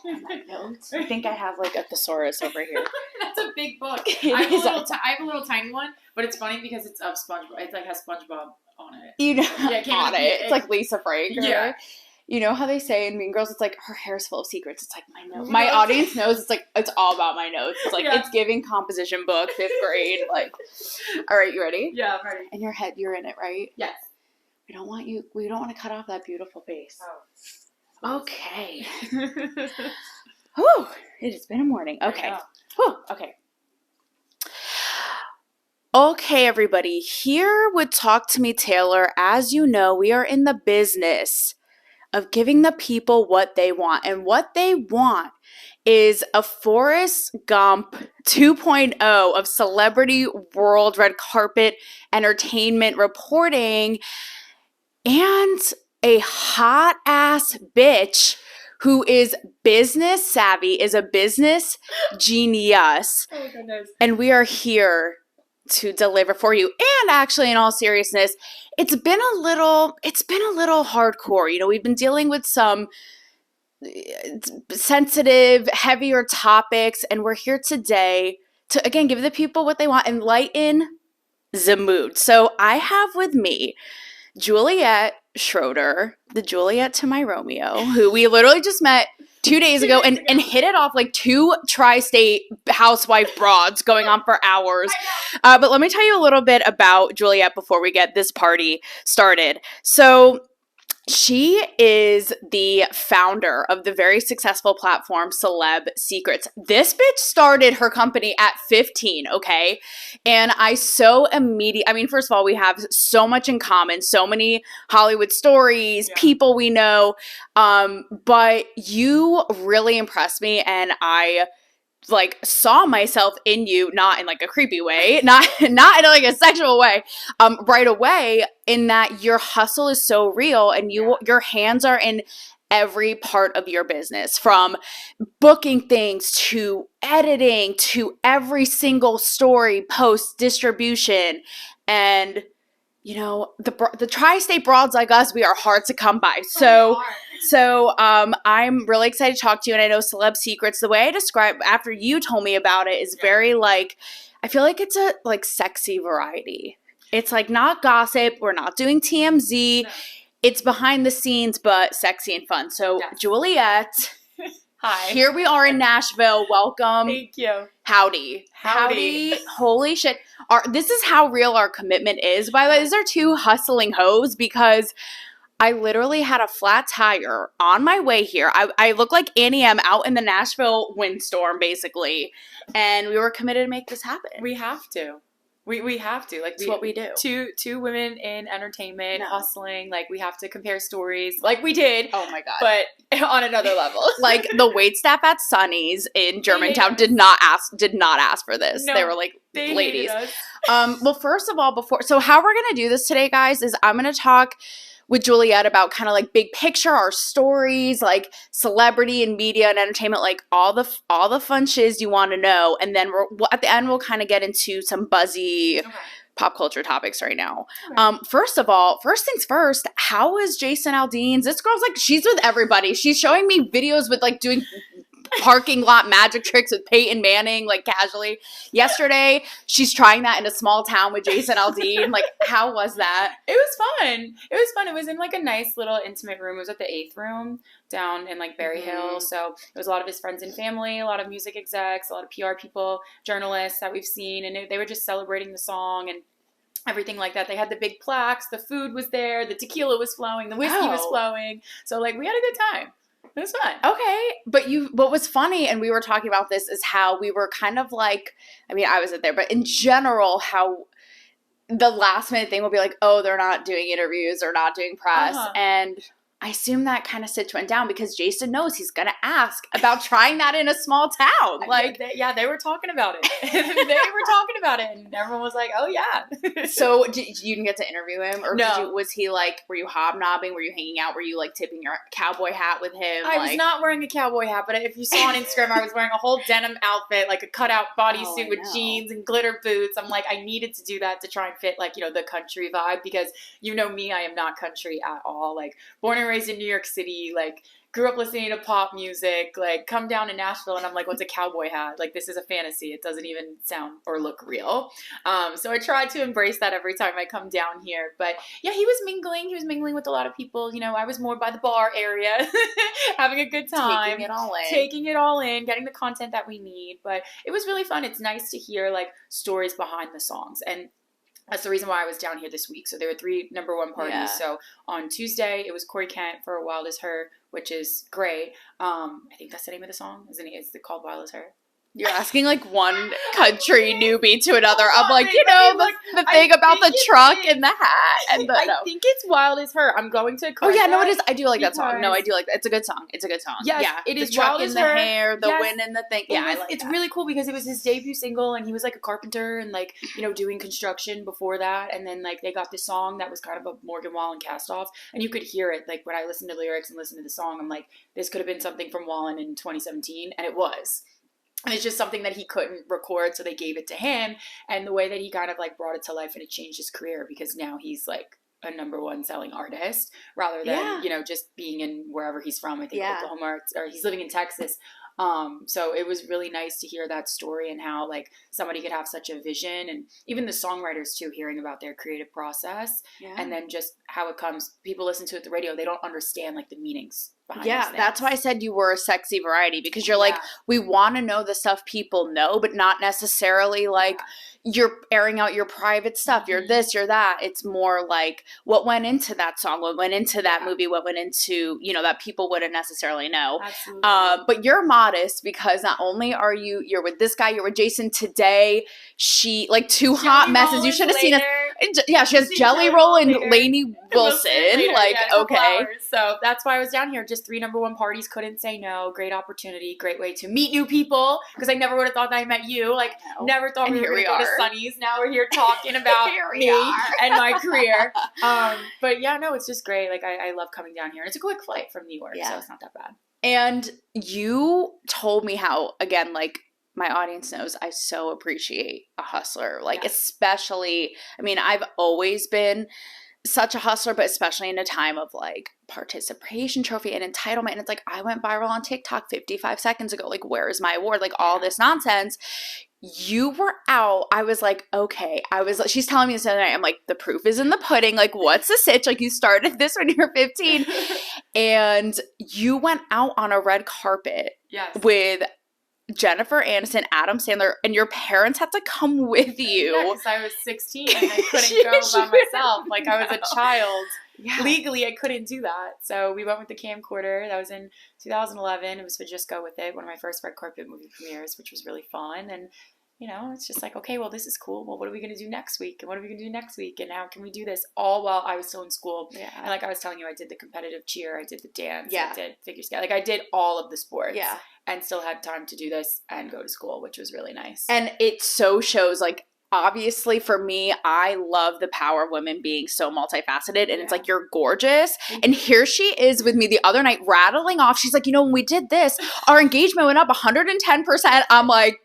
my notes. I think I have like a thesaurus over here. That's a big book. I have a little tiny one, but it's funny because it's of SpongeBob. It like has SpongeBob on it. You know, yeah, on it. It's like Lisa Frank. Yeah. You know how they say in Mean Girls, it's like, her hair's full of secrets. It's like, my notes. My audience knows it's like, it's all about my notes. It's like, it's giving composition book, 5th grade. Like, all right, you ready? Yeah, I'm ready. In your head, you're in it, right? Yes. We don't want to cut off that beautiful face. Oh. Okay. Whew. It has been a morning. Okay. Whew. Okay. Okay, everybody. Here with Talk to Me Taylor, as you know, we are in the business of giving the people what they want. And what they want is a Forrest Gump 2.0 of celebrity world red carpet entertainment reporting and a hot ass bitch who is business savvy, is a business genius. Oh, goodness. And we are here to deliver for you. And actually, in all seriousness, it's been a little hardcore. You know, we've been dealing with some sensitive, heavier topics, and we're here today to, again, give the people what they want and lighten the mood. So I have with me Juliet Schroder, the Juliet to my Romeo, who we literally just met 2 days ago and hit it off like two tri-state housewife broads going on for hours. But let me tell you a little bit about Juliet before we get this party started. So she is the founder of the very successful platform Celeb Secrets. This bitch started her company at 15, okay? And first of all, we have so much in common, so many Hollywood stories, people we know, but you really impressed me, and I like saw myself in you, not in like a creepy way, not in like a sexual way, right away, in that your hustle is so real and your hands are in every part of your business, from booking things to editing to every single story, post, distribution. And you know, the tri-state broads like us, we are hard to come by. So I'm really excited to talk to you. And I know Celeb Secrets, the way I describe after you told me about it, is very like, I feel like it's a like sexy variety. It's like not gossip. We're not doing TMZ. No. It's behind the scenes, but sexy and fun. So Juliet. Hi. Here we are in Nashville. Welcome. Thank you. Howdy. Holy shit. This is how real our commitment is. By the way, these are two hustling hoes, because I literally had a flat tire on my way here. I look like Annie M out in the Nashville windstorm, basically. And we were committed to make this happen. We have to. We have to. Like, it's what we do. Two women in entertainment, hustling. Like, we have to compare stories like we did. Oh my God. But on another level. Like, the waitstaff at Sonny's in Germantown did not ask for this. No, they were like, they ladies. Us. Well, first of all, so how we're going to do this today, guys, is I'm going to talk with Juliet about kind of like big picture, our stories, like celebrity and media and entertainment, like all the fun shiz you want to know. And then at the end, we'll kind of get into some buzzy pop culture topics right now. First things first, how is Jason Aldean's? This girl's like, she's with everybody. She's showing me videos with like doing parking lot magic tricks with Peyton Manning, like casually. Yesterday, she's trying that in a small town with Jason Aldean. Like, how was that? It was fun. It was in like a nice little intimate room. It was at the 8th room down in like Berry Hill. So it was a lot of his friends and family, a lot of music execs, a lot of PR people, journalists that we've seen. And they were just celebrating the song and everything like that. They had the big plaques. The food was there. The tequila was flowing. The whiskey was flowing. So like, we had a good time. It was fun. Okay. But what was funny, and we were talking about this, is how we were kind of like, I mean, I wasn't there, but in general, how the last minute thing will be like, oh, they're not doing interviews or not doing press. And I assume that kind of stitch went down because Jason knows he's going to ask about trying that in a small town. Like, they were talking about it. They were talking about it, and everyone was like, oh, yeah. So you didn't get to interview him? Or no. Was he like, were you hobnobbing? Were you hanging out? Were you like tipping your cowboy hat with him? I was not wearing a cowboy hat, but if you saw on Instagram, I was wearing a whole denim outfit, like a cutout bodysuit with jeans and glitter boots. I'm like, I needed to do that to try and fit like, you know, the country vibe, because you know me, I am not country at all. Like, born and raised in New York City, like grew up listening to pop music, like come down to Nashville and I'm like, what's a cowboy hat? Like this is a fantasy. It doesn't even sound or look real. So I try to embrace that every time I come down here. But yeah, he was mingling with a lot of people. You know, I was more by the bar area, having a good time. Taking it all in, getting the content that we need. But it was really fun. It's nice to hear like stories behind the songs. And that's the reason why I was down here this week. So there were 3 number 1 parties. Yeah. So on Tuesday, it was Corey Kent for Wild as Her, which is great. I think that's the name of the song. Is it called Wild as Her? You're asking like one country newbie to another. I'm like, the thing about the truck and the hat and the. I think it's Wild as Her. I'm going to. Oh yeah, no, it is. I do like that song. No, I do like that. It's a good song. Yes, yeah, it is. The truck Wild as the Her. Hair, the wind and the thing. Yeah, I like it's really cool because it was his debut single, and he was like a carpenter and like doing construction before that, and then like they got this song that was kind of a Morgan Wallen cast off, and you could hear it like when I listened to the lyrics and listened to the song. I'm like, this could have been something from Wallen in 2017, and it was. And it's just something that he couldn't record, so they gave it to him. And the way that he kind of like brought it to life, and it changed his career because now he's like a number 1 selling artist rather than just being in wherever he's from. I think Oklahoma or he's living in Texas. So it was really nice to hear that story and how like somebody could have such a vision, and even the songwriters too, hearing about their creative process and then just how it comes. People listen to it at the radio, they don't understand like the meanings behind these things. That's why I said you were a sexy variety, because you're like, we want to know the stuff people know, but not necessarily like you're airing out your private stuff. You're this, you're that. It's more like what went into that song, what went into that movie, what went into, that people wouldn't necessarily know. Absolutely. But you're modest because not only are you're with this guy, you're with Jason today. She like 2 hot messes. You should have seen it. Yeah, she has Jelly Roll and Lainey Wilson. Like, okay. So that's why I was down here. Just 3 number 1 parties. Couldn't say no. Great opportunity. Great way to meet new people. Because I never would have thought that I met you. Like, never thought we were going to go to Sunny's. Now we're here talking about me and my career. But yeah, no, it's just great. Like, I love coming down here. And it's a quick flight from New York, so it's not that bad. And you told me how, again, like, my audience knows I so appreciate a hustler. Like, especially, I mean, I've always been such a hustler, but especially in a time of like participation trophy and entitlement. And it's like, I went viral on TikTok 55 seconds ago. Like, where is my award? Like all this nonsense. You were out. I was like, okay. She's telling me this the other night. I'm like, the proof is in the pudding. Like, what's the sitch? Like, you started this when you were 15 and you went out on a red carpet with Jennifer Aniston, Adam Sandler, and your parents had to come with you. Yeah, because I was 16 and I couldn't go by myself. Like, I was a child. Yeah. Legally, I couldn't do that. So we went with the camcorder. That was in 2011. It was for Just Go With It, one of my first red carpet movie premieres, which was really fun. And, it's just like, okay, well, this is cool. Well, what are we going to do next week? And what are we going to do next week? And how can we do this? All while I was still in school. Yeah. And like I was telling you, I did the competitive cheer. I did the dance. I did figure skating. Like, I did all of the sports. Yeah. And still had time to do this and go to school, which was really nice. And it so shows, like, obviously for me, I love the power of women being so multifaceted, and it's like, you're gorgeous. And here she is with me the other night rattling off. She's like, when we did this, our engagement went up 110%. I'm like,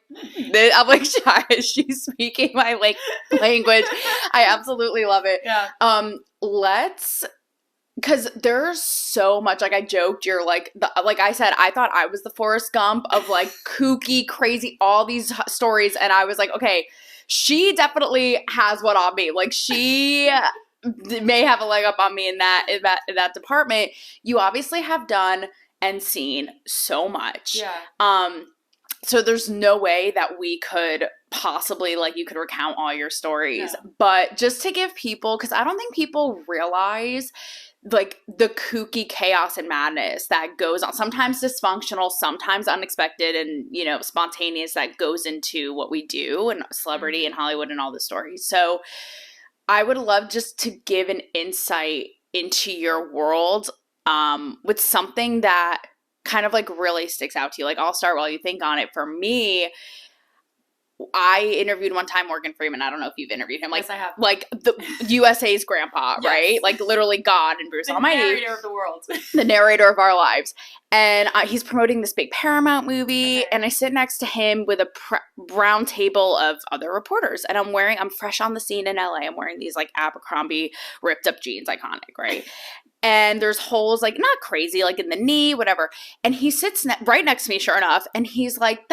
she's speaking my like language. I absolutely love it. Yeah. Because there's so much, like I joked, you're like, like I said, I thought I was the Forrest Gump of like kooky, crazy, all these stories. And I was like, okay, she definitely has one on me. Like, she may have a leg up on me in that department. You obviously have done and seen so much. Yeah. So there's no way that we could possibly, like, you could recount all your stories. Yeah. But just to give people, because I don't think people realize like the kooky chaos and madness that goes on, sometimes dysfunctional, sometimes unexpected and, spontaneous, that goes into what we do and celebrity and Hollywood and all the stories. So I would love just to give an insight into your world with something that kind of like really sticks out to you. Like, I'll start while you think on it. For me, I interviewed one time Morgan Freeman. I don't know if you've interviewed him. Like, yes, I have. Like the USA's grandpa, Yes. right? Like literally God and Bruce Almighty. The narrator of the world. The narrator of our lives. And he's promoting this big Paramount movie. Okay. And I sit next to him with a brown table of other reporters. And I'm fresh on the scene in LA. I'm wearing these like Abercrombie ripped up jeans, iconic, right? And there's holes, like, not crazy, like in the knee, whatever. And he sits right next to me, sure enough. And he's like,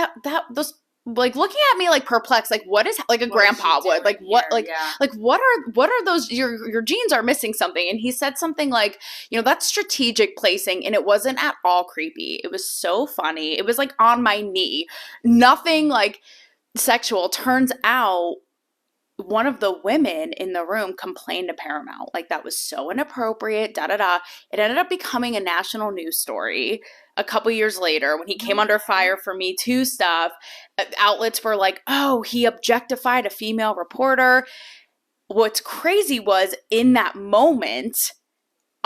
those, like, looking at me like perplexed, like, what is, like a grandpa would, like, what, like, yeah. like, what are those, your jeans are missing something. And he said something like, you know, that's strategic placing. And it wasn't at all creepy. It was so funny. It was like on my knee. Nothing like sexual. Turns out one of the women in the room complained to Paramount, like that was so inappropriate, da-da-da. It ended up becoming a national news story a couple years later when he came under fire for Me Too stuff. Outlets were like, oh, he objectified a female reporter. What's crazy was in that moment,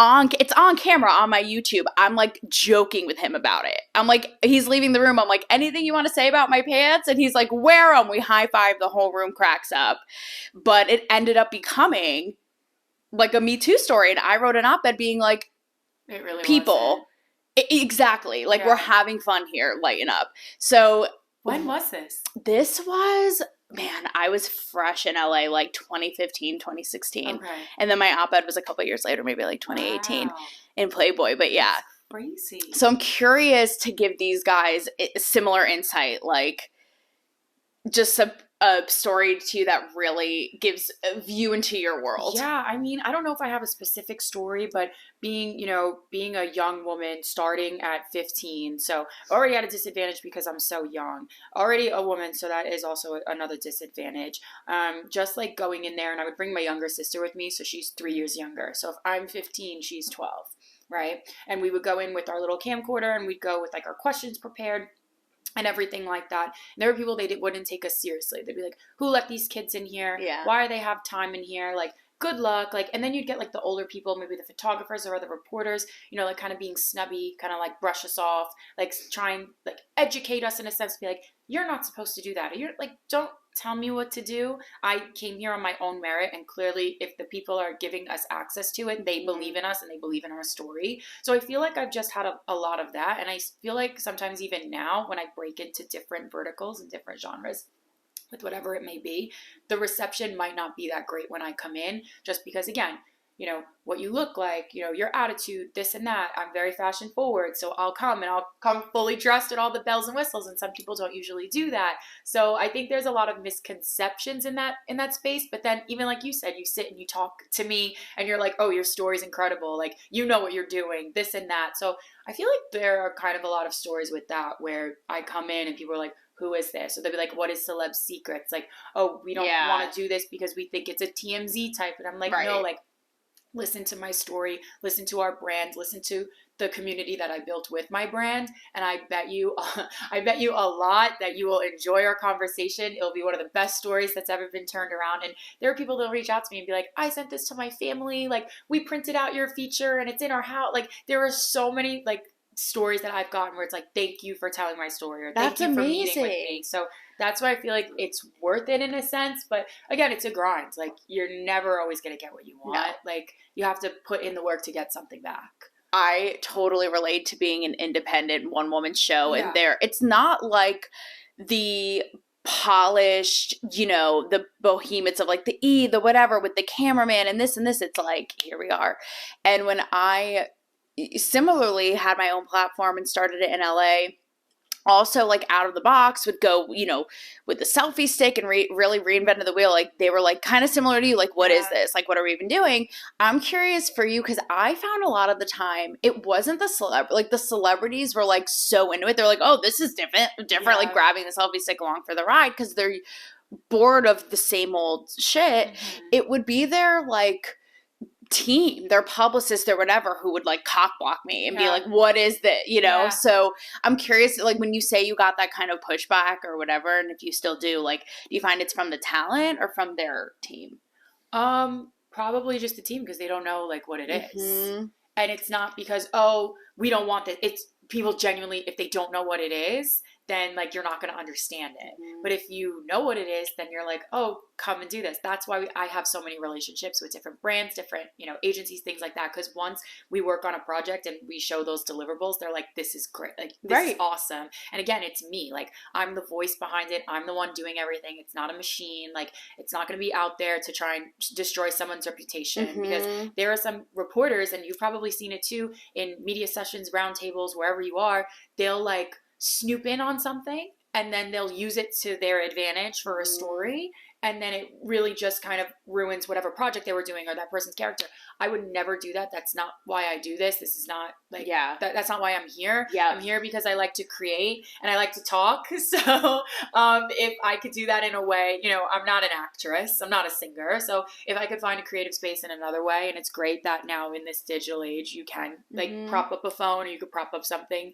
it's on camera on my YouTube. I'm like joking with him about it. I'm like, he's leaving the room. I'm like, anything you want to say about my pants? And he's like, wear them. We high five. The whole room cracks up. But it ended up becoming like a Me Too story. And I wrote an op-ed being like, it really people, exactly. Like we're having fun here. Lighten up. So when was this? This was, man, I was fresh in LA like 2015, 2016. Okay. And then my op-ed was a couple years later, maybe like 2018 in Playboy. But yeah. That's crazy. So I'm curious to give these guys a similar insight, like just a story to you that really gives a view into your world. Yeah, I mean, I don't know if I have a specific story, but being a young woman starting at 15, so already at a disadvantage because I'm so young, already a woman, so that is also another disadvantage. Just like going in there, and I would bring my younger sister with me, so she's 3 years younger. So if I'm 15, she's 12, right? And we would go in with our little camcorder, and we'd go with like our questions prepared and everything like that. And there were people, they wouldn't take us seriously. They'd be like, who let these kids in here? Yeah. Why do they have time in here? Like, good luck. Like, and then you'd get like the older people, maybe the photographers or other reporters, like kind of being snubby, kind of like brush us off, like trying like educate us in a sense, be like, you're not supposed to do that. Or you're like, don't tell me what to do. I came here on my own merit, and clearly if the people are giving us access to it, they believe in us and they believe in our story. So I feel like I've just had a lot of that, and I feel like sometimes even now when I break into different verticals and different genres with whatever it may be, the reception might not be that great when I come in, just because again, what you look like, your attitude, this and that. I'm very fashion forward. So I'll come fully dressed and all the bells and whistles. And some people don't usually do that. So I think there's a lot of misconceptions in that space. But then even like you said, you sit and you talk to me and you're like, oh, your story's incredible. Like, you know what you're doing, this and that. So I feel like there are kind of a lot of stories with that where I come in and people are like, who is this? Or they'll be like, what is Celeb Secrets? Like, oh, we don't want to do this because we think it's a TMZ type. And I'm like, no, like, listen to my story, listen to our brand, listen to the community that I built with my brand. And I bet you a lot that you will enjoy our conversation. It'll be one of the best stories that's ever been turned around. And there are people that'll reach out to me and be like, I sent this to my family. Like, we printed out your feature and it's in our house. Like, there are so many like stories that I've gotten where it's like, thank you for telling my story, or thank you for meeting with me. So that's why I feel like it's worth it in a sense. But again, it's a grind. Like, you're never always going to get what you want. No. Like, you have to put in the work to get something back. I totally relate to being an independent one-woman show. Yeah. And it's not like the polished, the behemoths of like the the whatever with the cameraman and this. It's like, here we are. And when I similarly had my own platform and started it in LA, also like out of the box would go, with the selfie stick and really reinvented the wheel. Like, they were like kind of similar to you. Like, what is this? Like, what are we even doing? I'm curious for you, because I found a lot of the time it wasn't the celebrities were like so into it. They're like, oh, this is different, like grabbing the selfie stick along for the ride because they're bored of the same old shit. Mm-hmm. It would be their like team, their publicist or whatever, who would like cock block me and be like, what is that? So I'm curious, like, when you say you got that kind of pushback or whatever, and if you still do, like, do you find it's from the talent or from their team? Probably just the team, because they don't know like what it is. Mm-hmm. And it's not because, oh, we don't want this. It's people genuinely, if they don't know what it is, then like you're not going to understand it. But if you know what it is, then you're like, oh, come and do this. That's why I have so many relationships with different brands, different, agencies, things like that. Because once we work on a project and we show those deliverables, they're like, this is great. Like, this is awesome. And again, it's me. Like, I'm the voice behind it. I'm the one doing everything. It's not a machine. Like, it's not going to be out there to try and destroy someone's reputation. Because there are some reporters, and you've probably seen it too, in media sessions, roundtables, wherever you are, they'll like snoop in on something and then they'll use it to their advantage for a story, and then it really just kind of ruins whatever project they were doing or that person's character. I would never do that. That's not why I do this. This is not like that's not why I'm here. I'm here because I like to create and I like to talk. So if I could do that in a way, I'm not an actress, I'm not a singer, so if I could find a creative space in another way, and it's great that now in this digital age you can like prop up a phone, or you could prop up something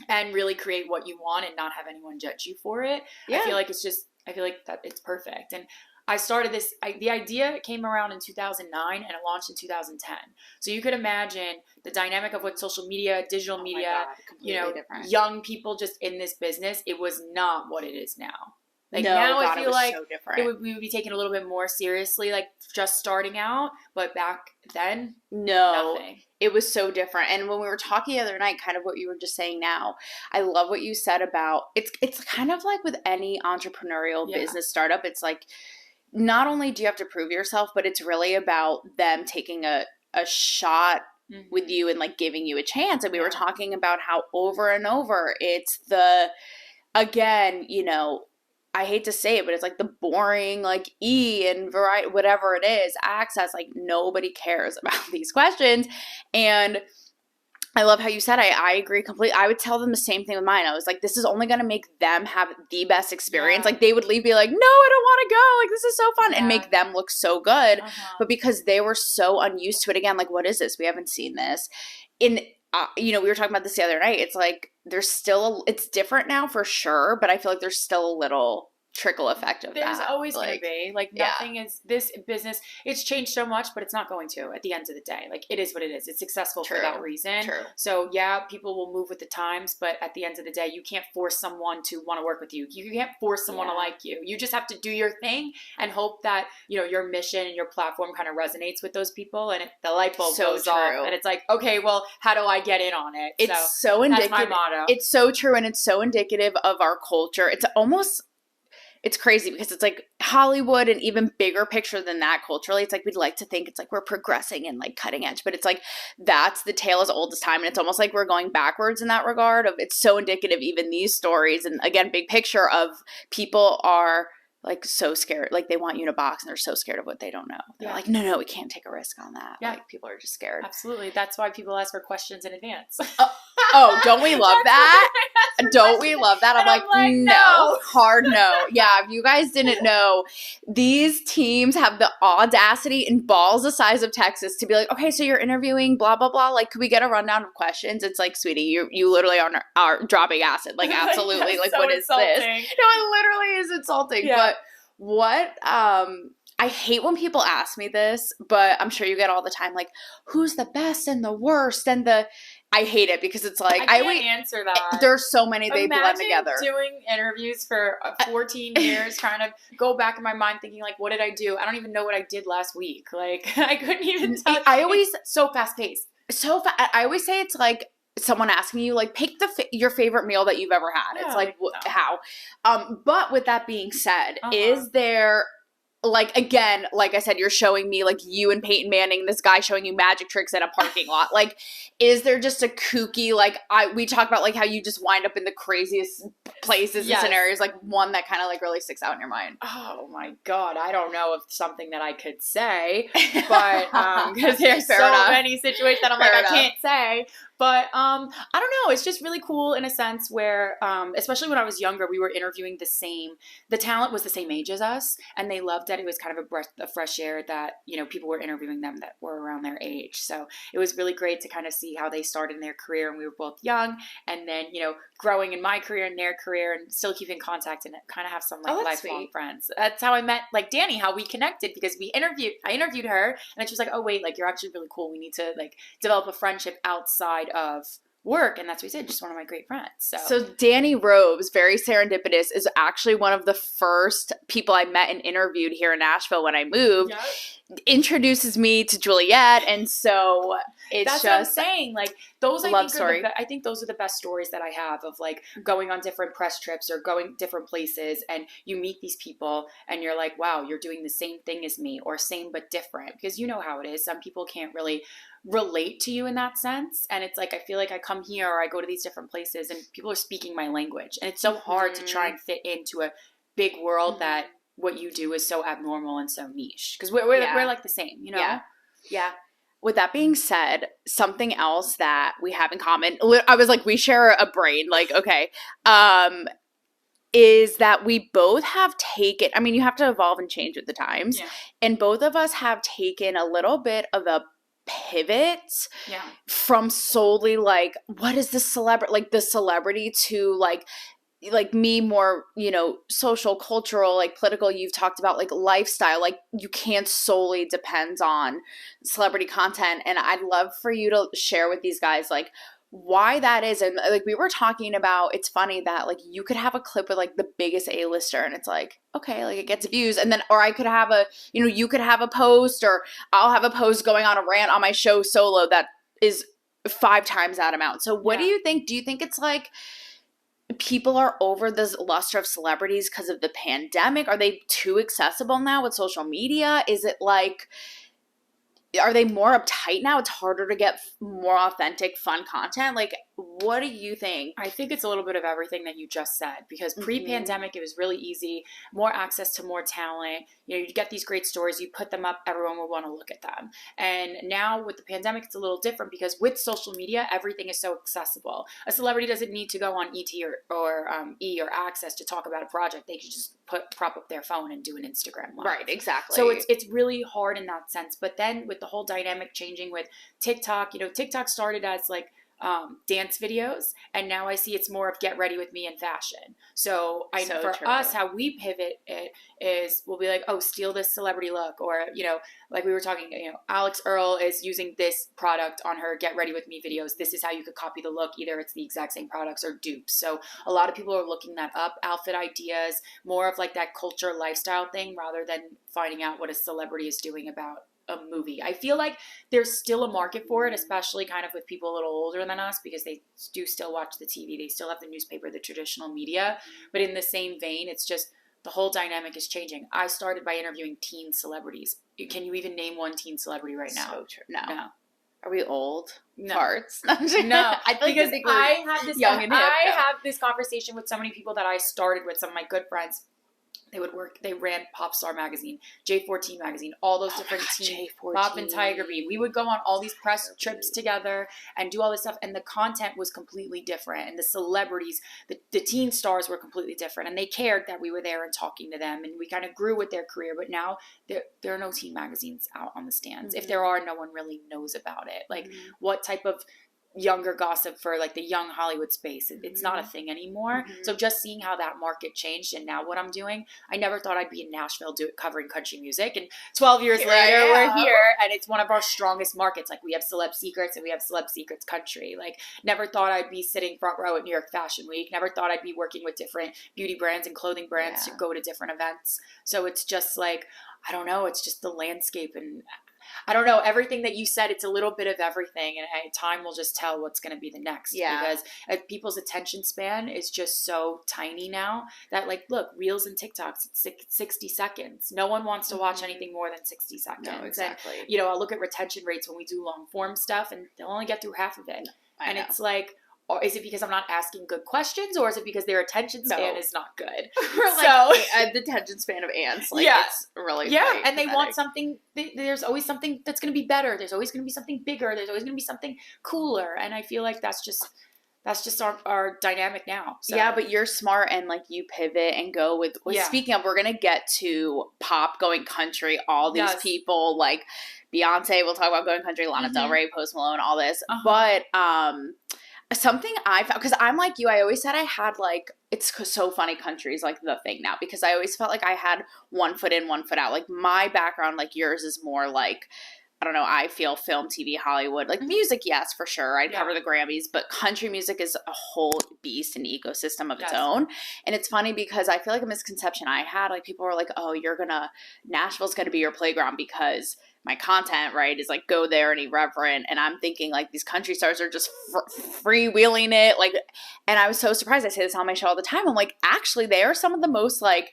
and really create what you want and not have anyone judge you for it. I feel like that it's perfect. And I started this, the idea came around in 2009 and it launched in 2010. So you could imagine the dynamic of what social media, digital media, different. Young people just in this business, it was not what it is now. Like I feel like we would be taken a little bit more seriously, like just starting out, but back then, nothing. It was so different. And when we were talking the other night, kind of what you were just saying now, I love what you said about, it's kind of like with any entrepreneurial business startup, it's like, not only do you have to prove yourself, but it's really about them taking a shot with you and like giving you a chance. And we were talking about how over and over, it's again, I hate to say it, but it's like the boring, like and variety, whatever it is, access, like nobody cares about these questions. And I love how you said, I agree completely. I would tell them the same thing with mine. I was like, this is only going to make them have the best experience. Like they would leave, be like, no, I don't want to go. Like, this is so fun, and make them look so good. But because they were so unused to it, again, like, what is this? We haven't seen this. We were talking about this the other night. It's like, it's different now for sure, but I feel like there's still a little trickle effect of that. There's always going to be. Like, nothing is, this business, it's changed so much, but it's not going to at the end of the day. Like, it is what it is. It's successful for that reason. So, people will move with the times, but at the end of the day, you can't force someone to want to work with you. You can't force someone to like you. You just have to do your thing and hope that, your mission and your platform kind of resonates with those people, and the light bulb goes off. And it's like, okay, well, how do I get in on it? It's so indicative. That's my motto. It's so true, and it's so indicative of our culture. It's crazy because it's like Hollywood and even bigger picture than that culturally. It's like we'd like to think it's like we're progressing and like cutting edge, but it's like that's the tale as old as time. And it's almost like we're going backwards in that regard of it's so indicative, even these stories. And again, big picture of people are like so scared, like they want you to box and they're so scared of what they don't know. They're like, no, we can't take a risk on that. Like people are just scared. Absolutely. That's why people ask for questions in advance. Oh, don't we love that? Don't we love that? I'm like, no, hard no. Yeah, if you guys didn't know, these teams have the audacity and balls the size of Texas to be like, okay, so you're interviewing blah, blah, blah. Like, could we get a rundown of questions? It's like, sweetie, you literally are dropping acid. Like, absolutely. Like, so what insulting. Is this? No, it literally is insulting. Yeah. But what, I hate when people ask me this, but I'm sure you get all the time, like, who's the best and the worst and I hate it because it's like I can't answer that. There's so many they blend together. Doing interviews for 14 years, trying to go back in my mind thinking like, what did I do? I don't even know what I did last week. Like I couldn't even tell. It's so fast paced. I always say it's like someone asking you like pick your favorite meal that you've ever had. It's like how. But with that being said, is there like, again, like I said, you're showing me like you and Peyton Manning, this guy showing you magic tricks in a parking lot. Like, is there just a kooky, like we talk about like how you just wind up in the craziest places and scenarios, like one that kind of like really sticks out in your mind? Oh my God. I don't know if something that I could say, but because there's many situations that I'm I can't say. But I don't know. It's just really cool in a sense where, especially when I was younger, we were interviewing the talent was the same age as us, and they loved that it was kind of a breath of fresh air that, people were interviewing them that were around their age. So it was really great to kind of see how they started in their career, and we were both young, and then, growing in my career and their career and still keep in contact and kind of have some like lifelong friends. That's how I met like Danny, how we connected, because I interviewed her, and then she was like, oh wait, like you're actually really cool. We need to like develop a friendship outside of work. And that's what he said, just one of my great friends. So Danny Robes, very serendipitous, is actually one of the first people I met and interviewed here in Nashville when I moved. Yep. Introduces me to Juliet, and so that's what I'm saying. Like those, I think those are the best stories that I have of like going on different press trips or going different places, and you meet these people, and you're like, wow, you're doing the same thing as me, or same but different, because you know how it is. Some people can't really relate to you in that sense, and it's like I feel like I come here or I go to these different places, and people are speaking my language, and it's so hard to try and fit into a big world that what you do is so abnormal and so niche, because we're like the same, you know? Yeah. With that being said, something else that we have in common, I was like, we share a brain, like, okay, is that we both have taken, I mean, you have to evolve and change with the times, and both of us have taken a little bit of a pivot from solely like, what is the celebrity, like the celebrity, to like me more, you know, social, cultural, like political. You've talked about like lifestyle, like you can't solely depend on celebrity content. And I'd love for you to share with these guys like why that is. And like we were talking about, it's funny that like you could have a clip with like the biggest A-lister and it's like, okay, like it gets views, and then, or I could have a, you know, you could have a post, or I'll have a post going on a rant on my show solo that is 5 times that amount. So what do you think? Do you think it's like people are over this luster of celebrities because of the pandemic? Are they too accessible now with social media? Is it like, are they more uptight now? It's harder to get more authentic, fun content. Like, what do you think? I think it's a little bit of everything that you just said, because pre-pandemic, it was really easy, more access to more talent. You know, you get these great stories, you put them up, everyone will want to look at them. And now with the pandemic, it's a little different, because with social media, everything is so accessible. A celebrity doesn't need to go on ET or E or Access to talk about a project. They could just prop up their phone and do an Instagram live. Right, exactly. So it's really hard in that sense. But then with the whole dynamic changing with TikTok, you know, TikTok started as like dance videos, and now I see it's more of get ready with me in fashion. So I know for us, how we pivot it is we'll be like, oh, steal this celebrity look, or, you know, like we were talking, you know, Alex Earl is using this product on her get ready with me videos. This is how you could copy the look. Either it's the exact same products or dupes. So a lot of people are looking that up, outfit ideas, more of like that culture lifestyle thing, rather than finding out what a celebrity is doing about a movie. I feel like there's still a market for it, especially kind of with people a little older than us, because they do still watch the TV, they still have the newspaper, the traditional media. But in the same vein, it's just the whole dynamic is changing. I started by interviewing teen celebrities. Can you even name one teen celebrity right now? So true. No. Are we old? No. Farts? No. Because I have this young and hip. I have this conversation with so many people that I started with, some of my good friends. They ran Popstar magazine, J14 magazine, all those different teams, Pop and Tiger Beat. We would go on all these press trips together and do all this stuff, and the content was completely different, and the celebrities, the teen stars were completely different, and they cared that we were there and talking to them, and we kind of grew with their career. But now there are no teen magazines out on the stands. If there are, no one really knows about it. Like what type of younger gossip for like the young Hollywood space, it's not a thing anymore. So just seeing how that market changed, and now what I'm doing, I never thought I'd be in Nashville covering country music, and 12 years later we're here, and it's one of our strongest markets. Like we have Celeb Secrets, and we have Celeb Secrets Country. Like never thought I'd be sitting front row at New York Fashion Week, never thought I'd be working with different beauty brands and clothing brands to go to different events. So it's just like, I don't know, it's just the landscape, and I don't know, everything that you said, it's a little bit of everything, and time will just tell what's going to be the next. Because people's attention span is just so tiny now that, like, look, Reels and TikToks, it's 60 seconds. No one wants to watch anything more than 60 seconds. No, exactly. And, you know, I'll look at retention rates when we do long form stuff, and they'll only get through half of it. And it's like, or is it because I'm not asking good questions, or is it because their attention span is not good? The attention span of ants, like it's really and they want something. There's always something that's going to be better. There's always going to be something bigger. There's always going to be something cooler, and I feel like that's just our dynamic now. So. Yeah, but you're smart, and like you pivot and go with. Speaking of, we're gonna get to pop, going country, all these people like Beyonce. We'll talk about going country, Lana Del Rey, Post Malone, all this, but something I found, because I'm like you, I always said I had like, it's so funny, country's like the thing now, because I always felt like I had one foot in, one foot out. Like my background, like yours, is more like I don't know, I feel film, TV, Hollywood, like music, yes, for sure. I'd cover the Grammys, but country music is a whole beast and ecosystem of its own. And it's funny because I feel like a misconception I had, like people were like, oh, Nashville's going to be your playground because my content, right, is like go there and irreverent. And I'm thinking like these country stars are just freewheeling it. Like, and I was so surprised. I say this on my show all the time. I'm like, actually, they are some of the most like,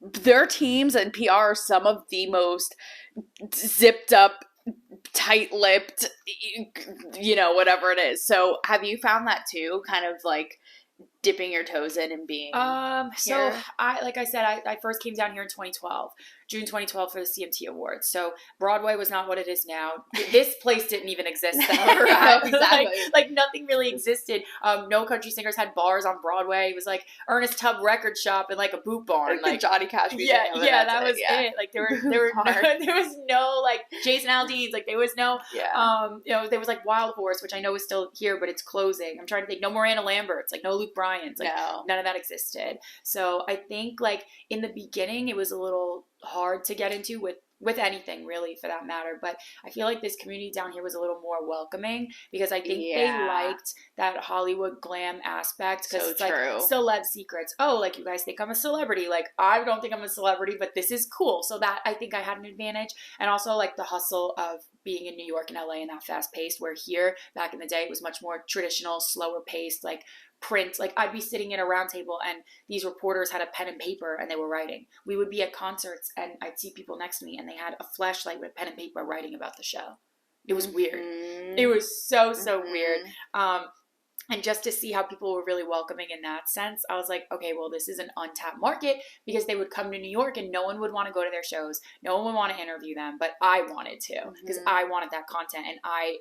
their teams and PR are some of the most zipped up, tight-lipped, whatever it is. So have you found that too, kind of like dipping your toes in and being so I first came down here in 2012, June 2012 for the CMT Awards. So Broadway was not what it is now. This place didn't even exist then. Right? Exactly. like nothing really existed. No country singers had bars on Broadway. It was like Ernest Tubb Record Shop and like a boot barn. Like Johnny Cash music. Yeah, that was it. Like there was no like Jason Aldean's. Like there was no there was like Wild Horse, which I know is still here, but it's closing. I'm trying to think. No more Anna Lambert's. Like no Luke Bryan's. Like none of that existed. So I think like in the beginning it was a little hard to get into with anything really for that matter, but I feel like this community down here was a little more welcoming because I think they liked that Hollywood glam aspect because it's like Celeb Secrets. Oh, like you guys think I'm a celebrity. Like I don't think I'm a celebrity, but this is cool. So that I think I had an advantage, and also like the hustle of being in New York and LA and that fast paced, where here back in the day it was much more traditional, slower paced, like print. Like I'd be sitting in a round table and these reporters had a pen and paper and they were writing. We would be at concerts and I'd see people next to me and they had a flashlight with pen and paper writing about the show. It was weird. It was so weird. And just to see how people were really welcoming in that sense, I was like, okay, well, this is an untapped market because they would come to New York and no one would want to go to their shows. No one would want to interview them, but I wanted to because I wanted that content.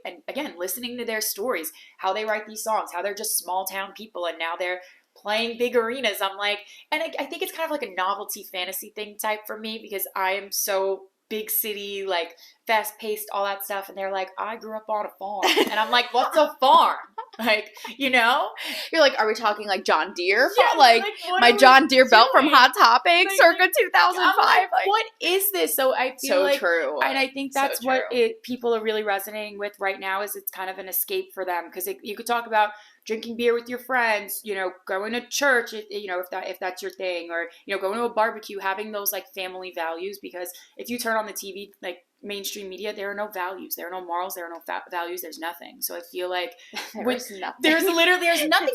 And again, listening to their stories, how they write these songs, how they're just small town people and now they're playing big arenas. I'm like, and I think it's kind of like a novelty fantasy thing type for me because I am so big city, like fast paced, all that stuff. And they're like, I grew up on a farm. And I'm like, what's a farm? Like, you're like, are we talking like John Deere? Like my John Deere belt from Hot Topic circa 2005. Like, what is this? So I feel so like, true. And I think that's what people are really resonating with right now is it's kind of an escape for them because you could talk about drinking beer with your friends, going to church, if that's your thing, or, going to a barbecue, having those like family values, because if you turn on the TV, like mainstream media, there are no values, there are no morals, there are no values, there's nothing. So I feel like there's nothing. There's nothing.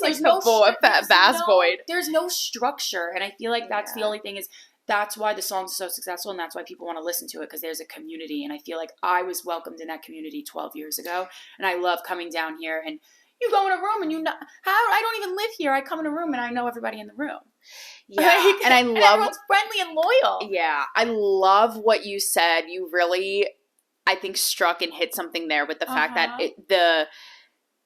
There's no structure. And I feel like that's the only thing is that's why the song's so successful and that's why people want to listen to it because there's a community. And I feel like I was welcomed in that community 12 years ago. And I love coming down here and you go in a room and I don't even live here. I come in a room and I know everybody in the room. Yeah. And I love everyone's friendly and loyal. Yeah. I love what you said. You really, I think, struck and hit something there with the fact that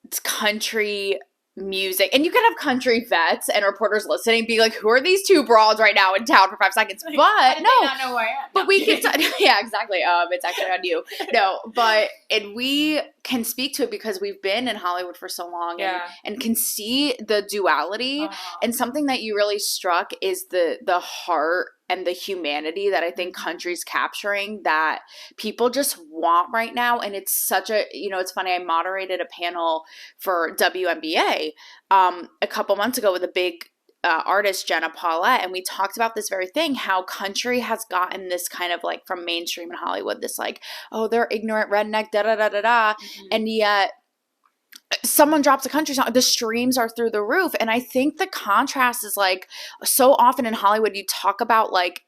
it's country music, and you can have country vets and reporters listening be like, who are these two broads right now in town for 5 seconds? But I not know who I am. But we can yeah, exactly. It's actually on you. No, but and we can speak to it because we've been in Hollywood for so long and can see the duality. And something that you really struck is the heart and the humanity that I think country's capturing that people just want right now. And it's such a, it's funny, I moderated a panel for WNBA a couple months ago with a big artist, Jenna Paulette, and we talked about this very thing, how country has gotten this kind of like from mainstream in Hollywood, this like, oh, they're ignorant redneck, da-da-da-da-da, and yet someone drops a country song, the streams are through the roof. And I think the contrast is like so often in Hollywood, you talk about like,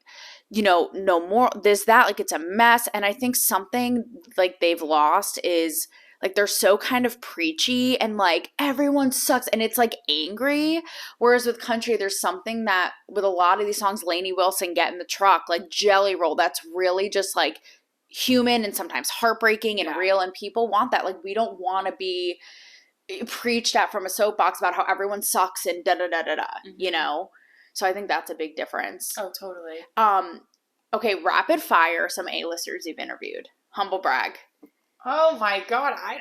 no more this, that, like it's a mess. And I think something like they've lost is like they're so kind of preachy and like everyone sucks and it's like angry. Whereas with country, there's something that with a lot of these songs, Lainey Wilson, Get in the Truck, like Jelly Roll, that's really just like human and sometimes heartbreaking and real. And people want that. Like we don't want to be preached at from a soapbox about how everyone sucks and da-da-da-da-da, So I think that's a big difference. Oh, totally. Okay, rapid fire, some A-listers you've interviewed. Humble brag. Oh my God, I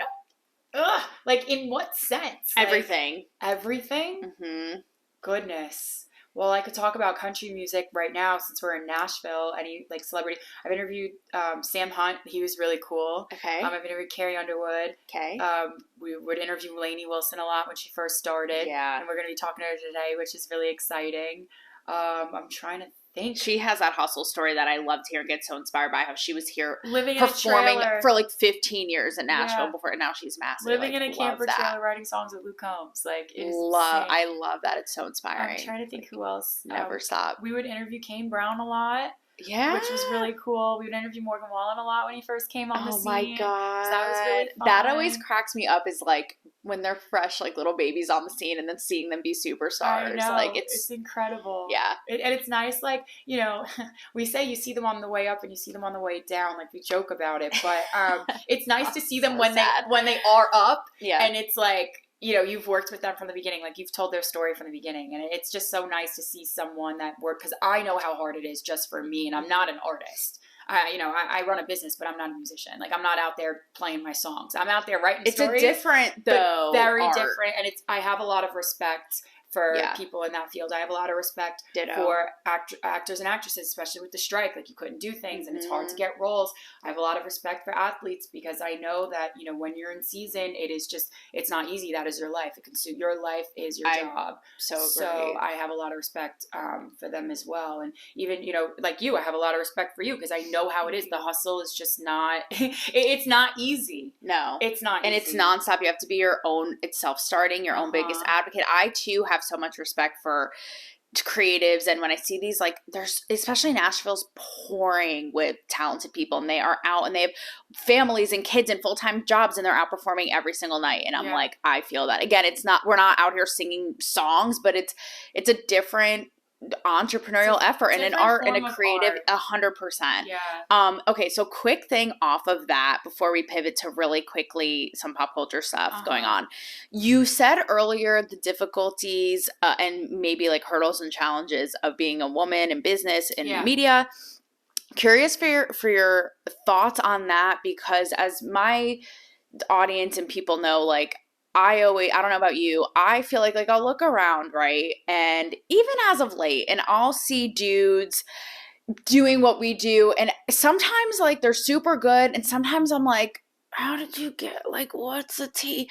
don't, like in what sense? Everything. Everything? Mm-hmm. Goodness. Well, I could talk about country music right now since we're in Nashville. Any like celebrity? I've interviewed Sam Hunt. He was really cool. Okay. I've interviewed Carrie Underwood. Okay. We would interview Lainey Wilson a lot when she first started. Yeah. And we're going to be talking to her today, which is really exciting. I'm trying to think. She has that hustle story that I love to hear and get so inspired by how she was here living performing in a trailer for like 15 years in Nashville before now she's massive. Living like, in a camper trailer writing songs with Luke Combs. Like it is I love that. It's so inspiring. I'm trying to think who else. Never stop. We would interview Kane Brown a lot. Yeah. Which was really cool. We would interview Morgan Wallen a lot when he first came on the scene. Oh my god. So that was really fun. That always cracks me up is like when they're fresh, like little babies on the scene and then seeing them be superstars. I know. Like it's incredible. Yeah. And it's nice, like, you know, we say you see them on the way up and you see them on the way down, like we joke about it. But it's nice to see them when they are up. Yeah. And it's like, you know, you've worked with them from the beginning. Like, you've told their story from the beginning. And it's just so nice to see someone that worked, because I know how hard it is just for me, and I'm not an artist. I run a business, but I'm not a musician. Like, I'm not out there playing my songs. I'm out there writing stories. It's a different, though, very art. different. And I have a lot of respect for people in that field. I have a lot of respect for actors and actresses, especially with the strike. Like, you couldn't do things and it's hard to get roles. I have a lot of respect for athletes because I know that, you know, when you're in season, it's not easy. That is your life. Your life is your job. So I have a lot of respect for them as well. And even, you know, like you, I have a lot of respect for you because I know how it is. The hustle is just not, it's not easy. No. It's not and easy. It's nonstop. You have to be your own, it's self-starting, your own biggest advocate. I, too, have so much respect for creatives, and when I see these, like, there's, especially Nashville's pouring with talented people, and they are out and they have families and kids and full-time jobs, and they're out performing every single night, and I'm like, I feel that. Again, we're not out here singing songs, but it's a different entrepreneurial effort and an art and a creative 100%. Yeah. Okay, so quick thing off of that before we pivot to really quickly some pop culture stuff going on. You said earlier the difficulties and maybe like hurdles and challenges of being a woman in business and media. Curious for your thoughts on that, because as my audience and people know, like, I don't know about you, I feel like I'll look around, right? And even as of late, and I'll see dudes doing what we do, and sometimes, like, they're super good, and sometimes I'm like, how did you get, like, what's the tea?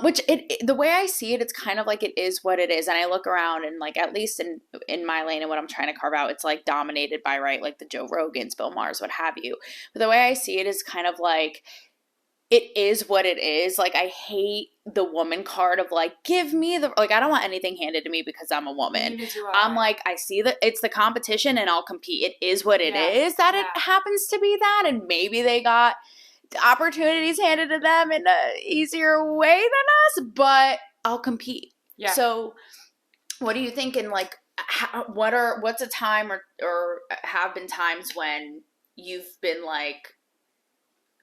Which the way I see it, it's kind of like it is what it is. And I look around and, like, at least in my lane and what I'm trying to carve out, it's like dominated by, right, like the Joe Rogans, Bill Maher's, what have you. But the way I see it is kind of like, it is what it is. Like, I hate the woman card of, like, give me the, like, I don't want anything handed to me because I'm a woman. I'm like, I see that it's the competition and I'll compete. It is what it is that it happens to be that. And maybe they got opportunities handed to them in a easier way than us, but I'll compete. Yeah. So what do you think in, like, what's a time or have been times when you've been like,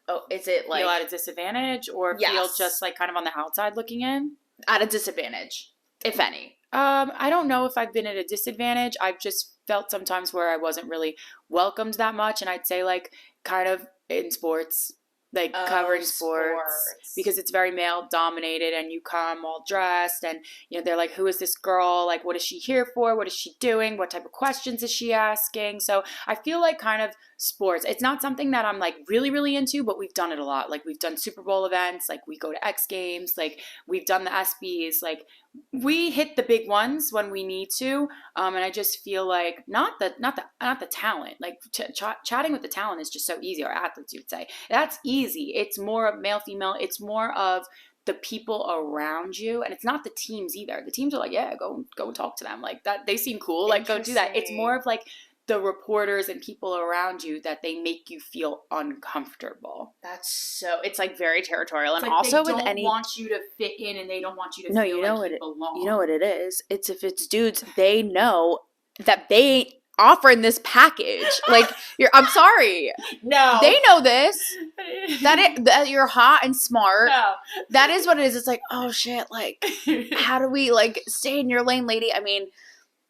oh, is it like... feel at a disadvantage or feel just like kind of on the outside looking in? At a disadvantage, if any. I don't know if I've been at a disadvantage. I've just felt sometimes where I wasn't really welcomed that much. And I'd say, like, kind of in sports, like covering sports, because it's very male dominated and you come all dressed and, you know, they're like, who is this girl? Like, what is she here for? What is she doing? What type of questions is she asking? So I feel like kind of sports, it's not something that I'm, like, really, really into, but we've done it a lot. Like, we've done Super Bowl events, like, we go to X Games, like, we've done the ESPYs, like, we hit the big ones when we need to, and I just feel like not the talent, like, chatting with the talent is just so easy. Our athletes, you'd say, that's easy. It's more of male, female. It's more of the people around you, and it's not the teams either. The teams are like, yeah, go talk to them, like, that they seem cool, like, go do that. It's more of, like, the reporters and people around you that they make you feel uncomfortable. It's like very territorial. It's and like also they with don't want you to fit in and they don't want you to feel like you belong. You know what it is? It's if it's dudes, they know that they offering this package. Like, I'm sorry. No. They know this. That you're hot and smart. No. That is what it is. It's like, oh shit, like, how do we, like, stay in your lane, lady? I mean,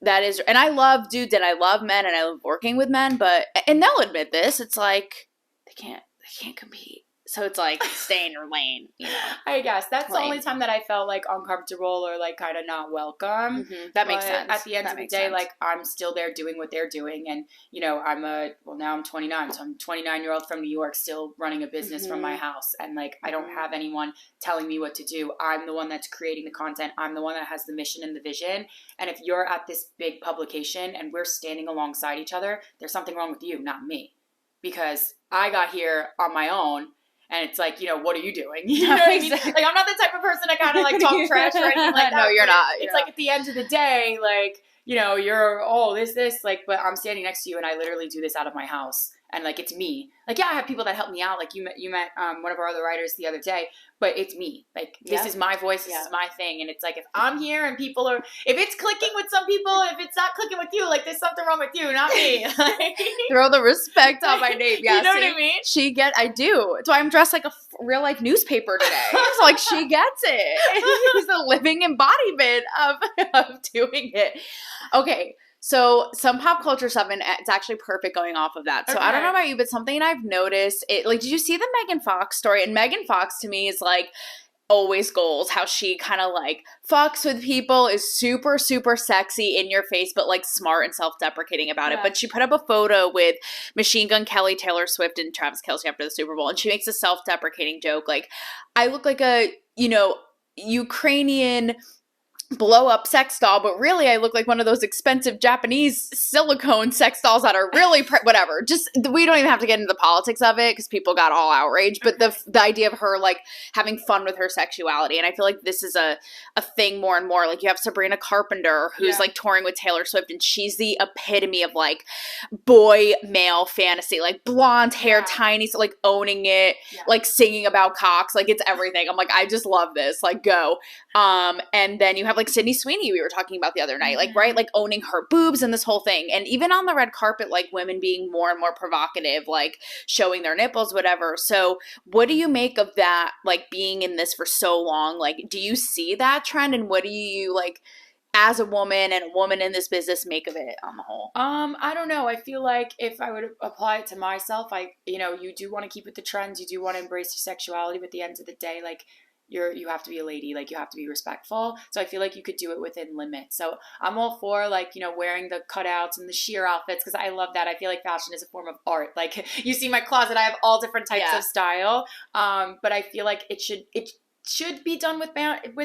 that is, and I love dudes and I love men and I love working with men, and they'll admit this, it's like, they can't compete. So it's like, stay in your lane, you know. I guess that's the Lane. only time that I felt like uncomfortable or like kind of not welcome. Mm-hmm. That makes sense. At the end That of the makes day, sense. like I'm still there doing what they're doing, and you know now I'm 29, so I'm a 29-year-old from New York still running a business from my house, and like I don't have anyone telling me what to do. I'm the one that's creating the content. I'm the one that has the mission and the vision. And if you're at this big publication and we're standing alongside each other, there's something wrong with you, not me, because I got here on my own. And it's like, you know, what are you doing? You know what I mean? Like, I'm not the type of person to kind of like talk trash or anything like that. No, you're not. It's like at the end of the day, like, you know, you're, this, like, but I'm standing next to you and I literally do this out of my house. And like, it's me. Like, yeah, I have people that help me out. Like you met one of our other writers the other day, but it's me. Like, this is my voice. This is my thing. And it's like, if I'm here and people are, if it's clicking with some people, if it's not clicking with you, like there's something wrong with you, not me. Like, throw the respect on my name. Yeah, you know what I mean? I do. That's why I'm dressed like a real life newspaper today. It's like, she gets it. She's the living embodiment of doing it. Okay. So some pop culture stuff, and it's actually perfect going off of that. So I don't know about you, but something I've noticed, did you see the Megan Fox story? And Megan Fox to me is like always goals, how she kind of like fucks with people, is super, super sexy, in your face, but like smart and self-deprecating about it. But she put up a photo with Machine Gun Kelly, Taylor Swift, and Travis Kelce after the Super Bowl, and she makes a self-deprecating joke. Like, I look like a, you know, Ukrainian blow up sex doll, but really I look like one of those expensive Japanese silicone sex dolls that are really whatever. Just, we don't even have to get into the politics of it because people got all outraged, but the idea of her like having fun with her sexuality. And I feel like this is a thing more and more. Like, you have Sabrina Carpenter who's like touring with Taylor Swift, and she's the epitome of like boy male fantasy, like blonde hair, tiny, so like owning it, like singing about cocks, like it's everything. I'm like, I just love this, like go. And then you have like Sydney Sweeney, we were talking about the other night, like, right, like owning her boobs and this whole thing. And even on the red carpet, like women being more and more provocative, like showing their nipples, whatever. So what do you make of that, like being in this for so long? Like, do you see that trend, and what do you, like, as a woman and a woman in this business, make of it on the whole? I don't know. I feel like if I would apply it to myself, you know, you do want to keep with the trends, you do want to embrace your sexuality, but at the end of the day, like, you have to be a lady, like you have to be respectful. So I feel like you could do it within limits. So I'm all for, like, you know, wearing the cutouts and the sheer outfits, because I love that. I feel like fashion is a form of art. Like, you see my closet, I have all different types of style. But I feel like it should be done with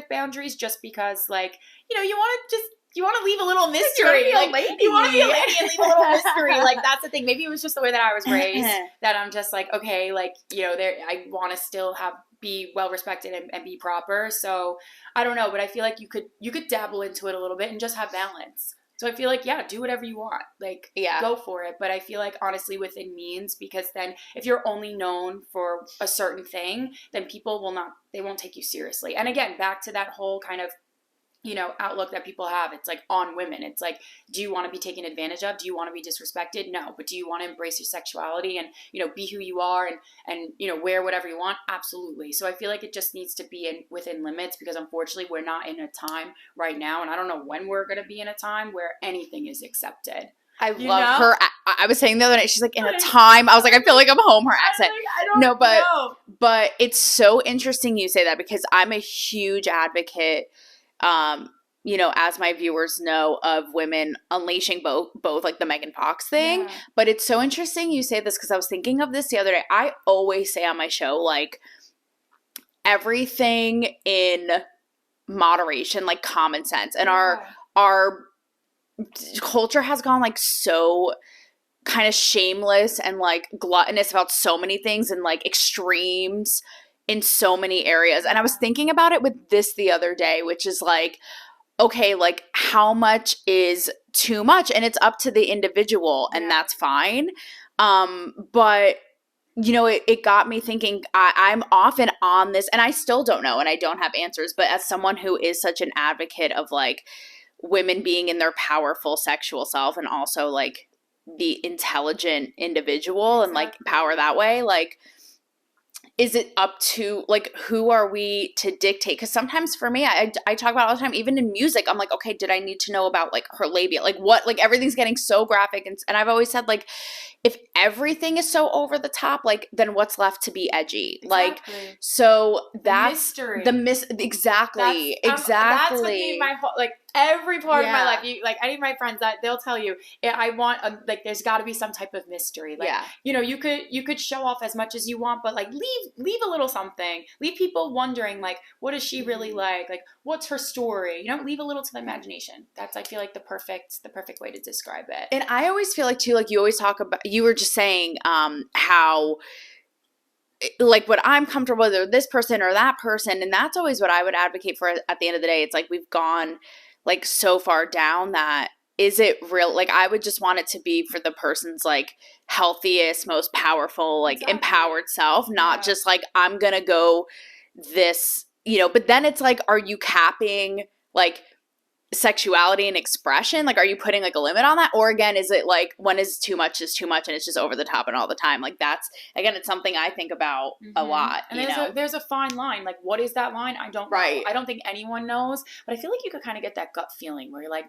boundaries, just because, like, you know, you want to leave a little mystery. You want to be a lady and leave a little mystery. Like, that's the thing. Maybe it was just the way that I was raised, that I'm just like, okay, like, you know, I want to still be well respected and be proper. So I don't know, but I feel like you could dabble into it a little bit and just have balance. So I feel like, do whatever you want. Like, go for it. But I feel like, honestly, within means, because then if you're only known for a certain thing, then people won't take you seriously. And again, back to that whole kind of, you know, outlook that people have. It's like on women. It's like, do you want to be taken advantage of? Do you want to be disrespected? No. But do you want to embrace your sexuality and, you know, be who you are and, you know, wear whatever you want? Absolutely. So I feel like it just needs to be within limits, because unfortunately we're not in a time right now. And I don't know when we're going to be in a time where anything is accepted. I love her. I was saying the other night, she's like, in a time. I was like, I feel like I'm home, her accent. I don't know. But it's so interesting you say that, because I'm a huge advocate, you know, as my viewers know, of women unleashing both like the Megan Fox thing. But it's so interesting you say this, because I was thinking of this the other day. I always say on my show, like, everything in moderation, like common sense. And our culture has gone like so kind of shameless and like gluttonous about so many things, and like extremes in so many areas. And I was thinking about it with this the other day, which is like, okay, like, how much is too much? And it's up to the individual, and that's fine. But, you know, it got me thinking. I'm often on this, and I still don't know, and I don't have answers, but as someone who is such an advocate of like women being in their powerful sexual self, and also like the intelligent individual and like power that way, like, is it up to, like, who are we to dictate? Because sometimes for me, I talk about it all the time, even in music, I'm like, okay, did I need to know about, like, her labia? Like, what, like, everything's getting so graphic. And I've always said, like, if everything is so over the top, like, then what's left to be edgy? Exactly. Like, so that's mystery. Exactly. That's what made my whole, like, every part of my life. You, like, any of my friends, that they'll tell you, I want like, there's got to be some type of mystery. Like, you know, you could show off as much as you want, but, like, leave a little something. Leave people wondering, like, what is she really like? Like, what's her story? You know, leave a little to the imagination. That's, I feel like, the perfect way to describe it. And I always feel like, too, like, you always talk about, you were just saying how, like, what I'm comfortable with, or this person or that person, and that's always what I would advocate for at the end of the day. It's like, we've gone, like, so far down that, is it real? Like, I would just want it to be for the person's, like, healthiest, most powerful, like, empowered self, not just, like, I'm gonna go this, you know. But then it's like, are you capping, like, sexuality and expression? Like, are you putting, like, a limit on that? Or again, is it like, when is too much and it's just over the top and all the time? Like, that's, again, it's something I think about a lot. And there's a fine line. Like, what is that line? I don't know. I don't think anyone knows, but I feel like you could kind of get that gut feeling where you're like,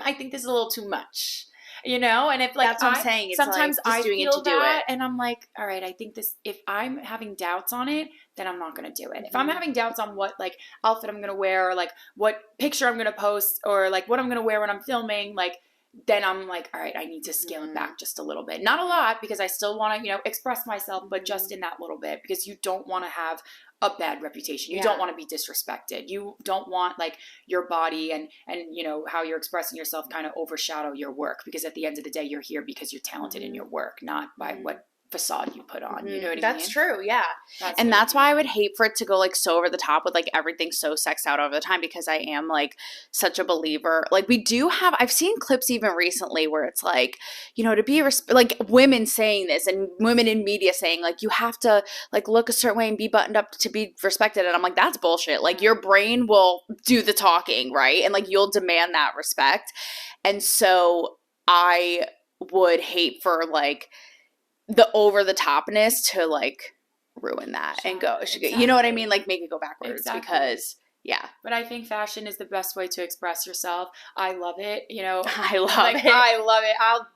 I think this is a little too much. You know, and if, like, that's what I'm saying. It's sometimes like, I doing feel it to do that, it. and I'm like, all right, I think this. If I'm having doubts on it, then I'm not gonna do it. If I'm having doubts on what, like, outfit I'm gonna wear, or, like, what picture I'm gonna post, or, like, what I'm gonna wear when I'm filming, like, then I'm like, all right, I need to scale it back just a little bit. Not a lot, because I still want to, you know, express myself, but just in that little bit, because you don't want to have a bad reputation. You don't want to be disrespected. You don't want, like, your body and you know, how you're expressing yourself kind of overshadow your work, because at the end of the day, you're here because you're talented in your work, not by what facade you put on. You know what I mean? That's true. Yeah. That's why I would hate for it to go, like, so over the top with, like, everything so sexed out over the time, because I am, like, such a believer. Like, I've seen clips even recently where it's like, you know, to be like, women saying this, and women in media saying, like, you have to, like, look a certain way and be buttoned up to be respected. And I'm like, that's bullshit. Like, your brain will do the talking, right? And, like, you'll demand that respect. And so I would hate for, like, the over the topness to, like, ruin that and go, you know what I mean? Like, make it go backwards because, But I think fashion is the best way to express yourself. I love it. You know, I love it. I'll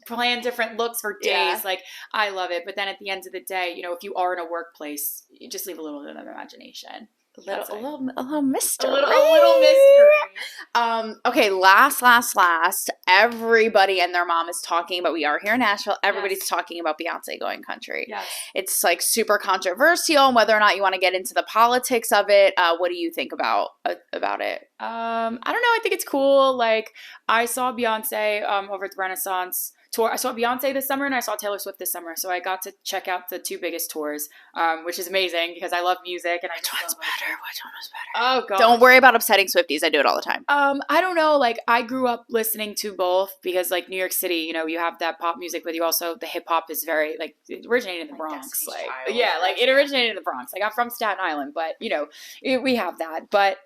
plan different looks for days. Like, I love it. But then at the end of the day, you know, if you are in a workplace, you just leave a little bit of imagination. A little mystery. A little mystery. Okay, last. Everybody and their mom is talking about, we are here in Nashville, everybody's talking about Beyonce going country. Yes. It's, like, super controversial, and whether or not you want to get into the politics of it. What do you think about it? I don't know. I think it's cool. Like, I saw Beyonce over at the Renaissance tour. I saw Beyonce this summer, and I saw Taylor Swift this summer. So I got to check out the two biggest tours, which is amazing because I love music. And Which one was better? Oh, God. Don't worry about upsetting Swifties. I do it all the time. I don't know. Like, I grew up listening to both because, like, New York City, you know, you have that pop music, but you also, the hip hop is very, like, it originated in the Bronx. Like, like, it originated in the Bronx. Like, I'm from Staten Island, but, you know, we have that. But,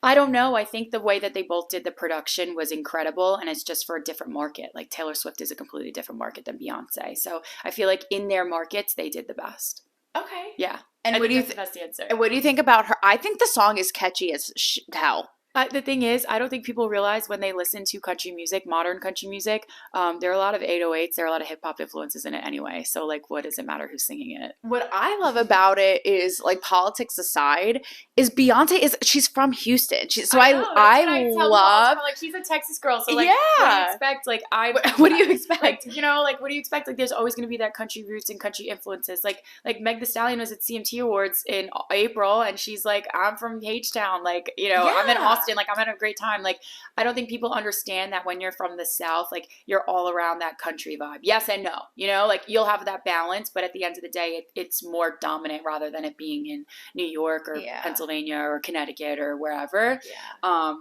I don't know. I think the way that they both did the production was incredible, and it's just for a different market. Like, Taylor Swift is a completely different market than Beyonce. So I feel like in their markets, they did the best. Okay. Yeah. And what do you that's the answer. And what do you think about her? I think the song is catchy as hell. The thing is, I don't think people realize when they listen to country music, modern country music, there are a lot of 808s, there are a lot of hip-hop influences in it anyway. So, like, what does it matter who's singing it? What I love about it is, like, politics aside, is Beyonce she's from Houston. I love. Like, she's a Texas girl, so, like, what do you expect? Like, what do you expect? Like, you know, like, what do you expect? Like, there's always going to be that country roots and country influences. Like Meg Thee Stallion was at CMT Awards in April, and she's like, I'm from H-Town. Like, you know, I'm in Austin. Like, I'm having a great time. Like, I don't think people understand that when you're from the South, like, you're all around that country vibe. Yes and no. You know, like, you'll have that balance, but at the end of the day, it's more dominant rather than it being in New York or Pennsylvania or Connecticut or wherever.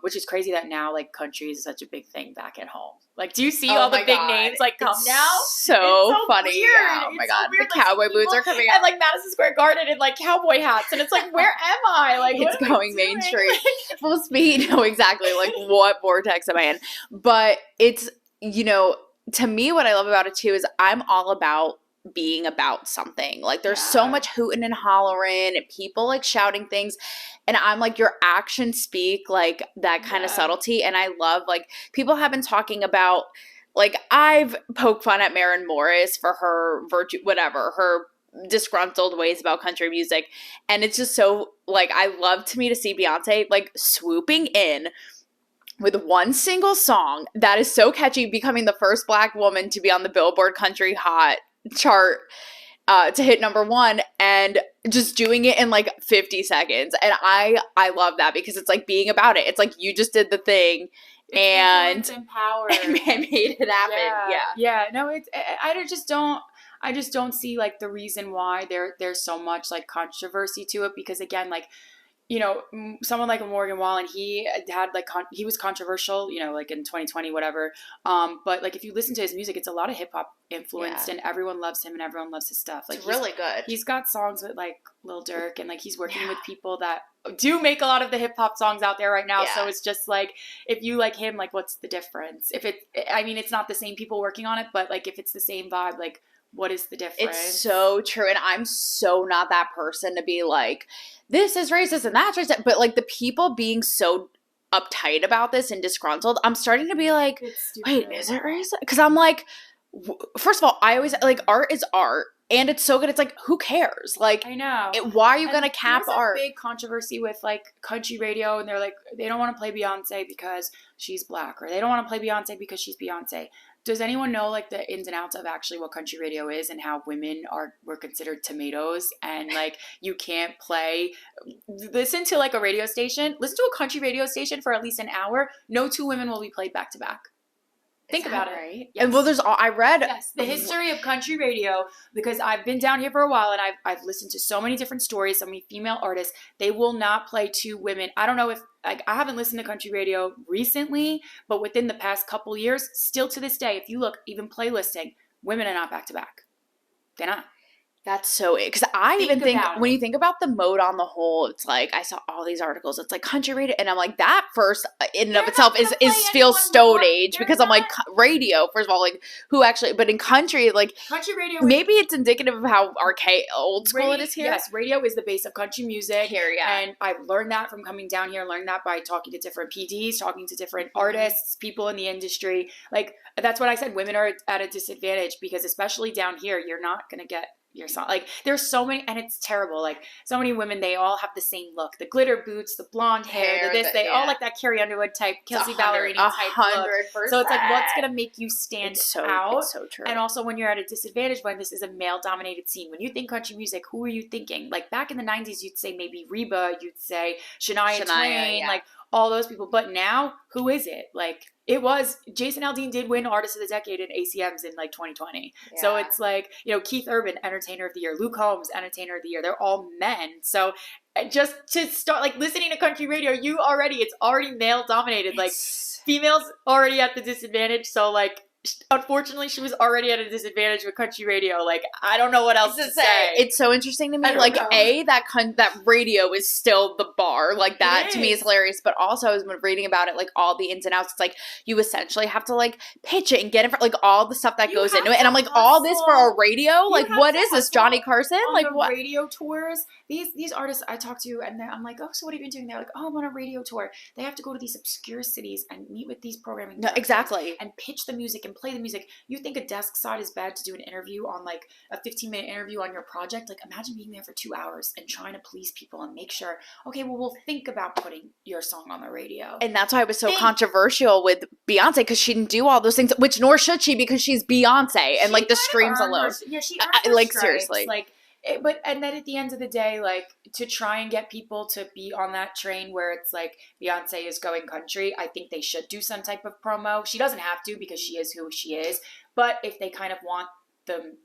Which is crazy that now, like, country is such a big thing back at home. Like, do you see all the big names, like, come now? So funny. Weird. Yeah. Oh my God. So weird. The cowboy boots are coming out. And, like, Madison Square Garden in, like, cowboy hats. And it's like, where am I? Like, it's going mainstream. Full speed. No, exactly. Like, what vortex am I in? But it's, you know, to me, what I love about it too is I'm all about being about something. Like there's so much hooting and hollering and people like shouting things, and I'm like, your actions speak like that kind of subtlety. And I love, like, people have been talking about, like, I've poked fun at Maren Morris for her her disgruntled ways about country music, and it's just so, like, I love to see Beyonce like swooping in with one single song that is so catchy, becoming the first Black woman to be on the Billboard Country Hot chart, to hit #1, and just doing it in like 50 seconds. And I love that, because it's like being about it. It's like you just did the thing, and empowered and made it happen. Yeah. No, I just don't see like the reason why there's so much like controversy to it, because again, like, you know, someone like Morgan Wallen, he had like he was controversial, you know, like in 2020, whatever. But like if you listen to his music, it's a lot of hip hop influenced, and everyone loves him and everyone loves his stuff. Like, it's really good. He's got songs with like Lil Durk, and like he's working with people that do make a lot of the hip hop songs out there right now. So it's just like, if you like him, like what's the difference? If I mean, it's not the same people working on it, but like if it's the same vibe, like what is the difference? It's so true. And I'm so not that person to be like, this is racist and that's racist. But like the people being so uptight about this and disgruntled, I'm starting to be like, wait, is it racist? Because I'm like, first of all, I always, like, art is art. And it's so good. It's like, who cares? Like, I know. Why are you going to cap art? There's a big controversy with like country radio, and they're like, they don't want to play Beyonce because she's Black, or they don't want to play Beyonce because she's Beyonce. Does anyone know like the ins and outs of actually what country radio is, and how women were considered tomatoes, and like you can't listen to like a radio station, listen to a country radio station for at least an hour, no two women will be played back to back. Think about it. Right? Yes. And well, I read the history of country radio, because I've been down here for a while, and I've listened to so many different stories, so many female artists. They will not play two women. I don't know if, like, I haven't listened to country radio recently, but within the past couple years, still to this day, if you look, even playlisting, women are not back to back. They're not. That's so it. Because I even think, when you think about the mode on the whole, it's like, I saw all these articles, it's like country radio, and I'm like, that first in and of itself feels stone age, because I'm like, radio, first of all, like, who actually, but in country, like, country radio, maybe it's indicative of how archaic, old school it is here. Yes, radio is the base of country music here, and I've learned that from coming down here, learned that by talking to different PDs, talking to different artists, people in the industry. Like, that's what I said, women are at a disadvantage, because especially down here, you're not going to get your song. Like, there's so many, and it's terrible. Like, so many women, they all have the same look: the glitter boots, the blonde hair, they all like that Carrie Underwood type, Kelsey Ballerini type look. So it's like, what's gonna make you stand out? It's so true. And also, when you're at a disadvantage, when this is a male-dominated scene, when you think country music, who are you thinking? Like, back in the 90s, you'd say maybe Reba, you'd say Shania Twain, like all those people. But now, who is it? Like, it was Jason Aldean did win Artist of the Decade in ACMs in like 2020. Yeah. So it's like, you know, Keith Urban, Entertainer of the Year, Luke Combs, Entertainer of the Year. They're all men. So just to start like listening to country radio, it's already male dominated. Like, females already at the disadvantage. So like, unfortunately, she was already at a disadvantage with country radio. Like, I don't know what else to say. It's so interesting to me. Like, that radio is still the bar. Like, that to me is hilarious. But also, I was reading about it, like, all the ins and outs. It's like, you essentially have to, like, pitch it and get it, like, all the stuff that goes into it. And I'm like, all this for a radio? Like, what is this, Johnny Carson? Like, what? Radio tours. These artists I talk to, and I'm like, oh, so what have you been doing? They're like, oh, I'm on a radio tour. They have to go to these obscure cities and meet with these programming exactly, and pitch the music and play the music. You think a desk side is bad to do an interview on, like, a 15-minute interview on your project? Like, imagine being there for 2 hours and trying to please people and make sure, okay, well, we'll think about putting your song on the radio. And that's why it was so controversial with Beyonce, because she didn't do all those things, which nor should she, because she's Beyonce, and like the streams alone. She like stripes. Seriously. Like, and then at the end of the day, like, to try and get people to be on that train where it's like Beyonce is going country, I think they should do some type of promo. She doesn't have to, because she is who she is. But if they kind of want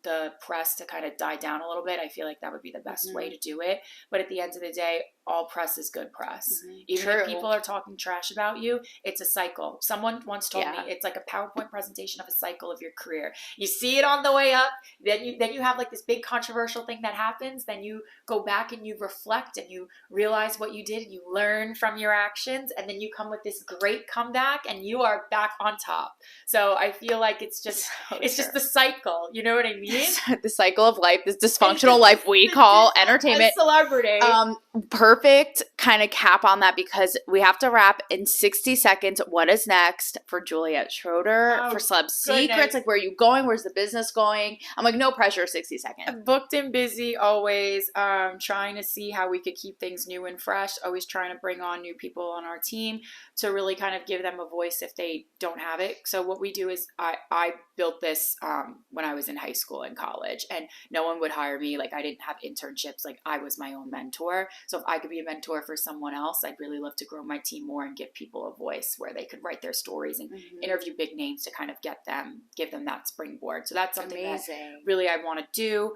the press to kind of die down a little bit, I feel like that would be the best way to do it. But at the end of the day, all press is good press. Mhm. Even True. if people are talking trash about you, it's a cycle. Someone once told Yeah. me it's like a PowerPoint presentation of a cycle of your career. You see it on the way up, then you have like this big controversial thing that happens, then you go back and you reflect and you realize what you did and you learn from your actions, and then you come with this great comeback and you are back on top. So I feel like it's just the cycle. You know what I mean? The cycle of life, this dysfunctional life we call entertainment. A celebrity. Perfect kind of cap on that, because we have to wrap in 60 seconds. What is next for Juliet Schroder, for Celeb Secrets? Like, where are you going? Where's the business going? I'm like, no pressure, 60 seconds. Booked and busy always, trying to see how we could keep things new and fresh, always trying to bring on new people on our team to really kind of give them a voice if they don't have it. So what we do is I built this when I was in high school and college, and no one would hire me. Like, I didn't have internships. Like, I was my own mentor. So if I could be a mentor for someone else, I'd really love to grow my team more and give people a voice where they could write their stories and interview big names to kind of give them that springboard. So that's something that really I want to do.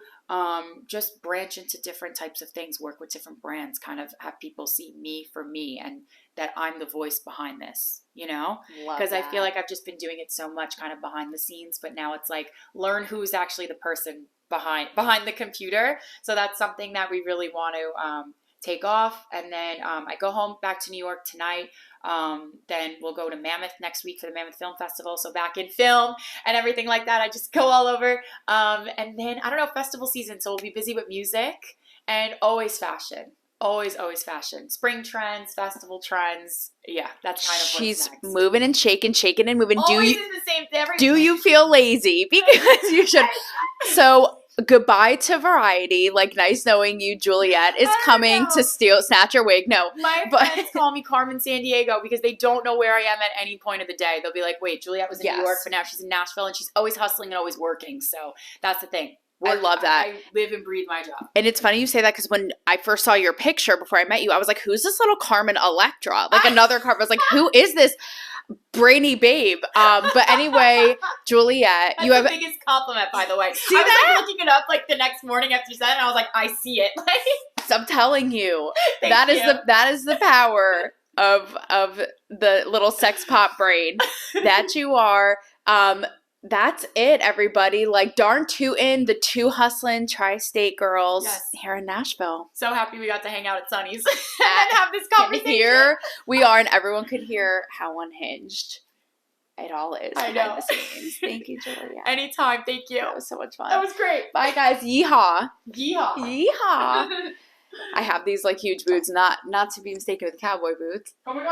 Just branch into different types of things, work with different brands, kind of have people see me for me, and that I'm the voice behind this, you know? Because I feel like I've just been doing it so much kind of behind the scenes, but now it's like, learn who's actually the person behind the computer. So that's something that we really want to take off. And then I go home back to New York tonight. Then we'll go to Mammoth next week for the Mammoth Film Festival. So back in film and everything like that. I just go all over. And then, I don't know, festival season. So we'll be busy with music and always fashion. Always fashion. Spring trends, festival trends. Yeah, that's kind of what's She's next. moving and shaking and moving. Always in the same thing. Do you feel lazy? Because you should. So goodbye to Variety. Like, nice knowing you. Juliet is coming to snatch your wig. No. My friends call me Carmen Sandiego because they don't know where I am at any point of the day. They'll be like, wait, Juliet was in New York, but now she's in Nashville, and she's always hustling and always working. So that's the thing. I love that. I live and breathe my job. And it's funny you say that, because when I first saw your picture before I met you, I was like, who's this little Carmen Electra? Like, another Carmen. I was like, who is this brainy babe? But anyway, Juliet, That's the biggest compliment, by the way. See I was that? like looking it up like the next morning after you said it, and I was like, I see it. I'm telling you, Thank that is the power of the little sex pop brain that you are. That's it, everybody. Like, darn tootin', the two hustling tri-state girls here in Nashville. So happy we got to hang out at Sunny's and have this conversation. Here we are, and everyone could hear how unhinged it all is behind the scenes. Thank you, Julia. Anytime. Thank you. That was so much fun. That was great. Bye, guys. Yeehaw. Yeehaw. Yeehaw. I have these like huge boots, not to be mistaken with cowboy boots. Oh my God.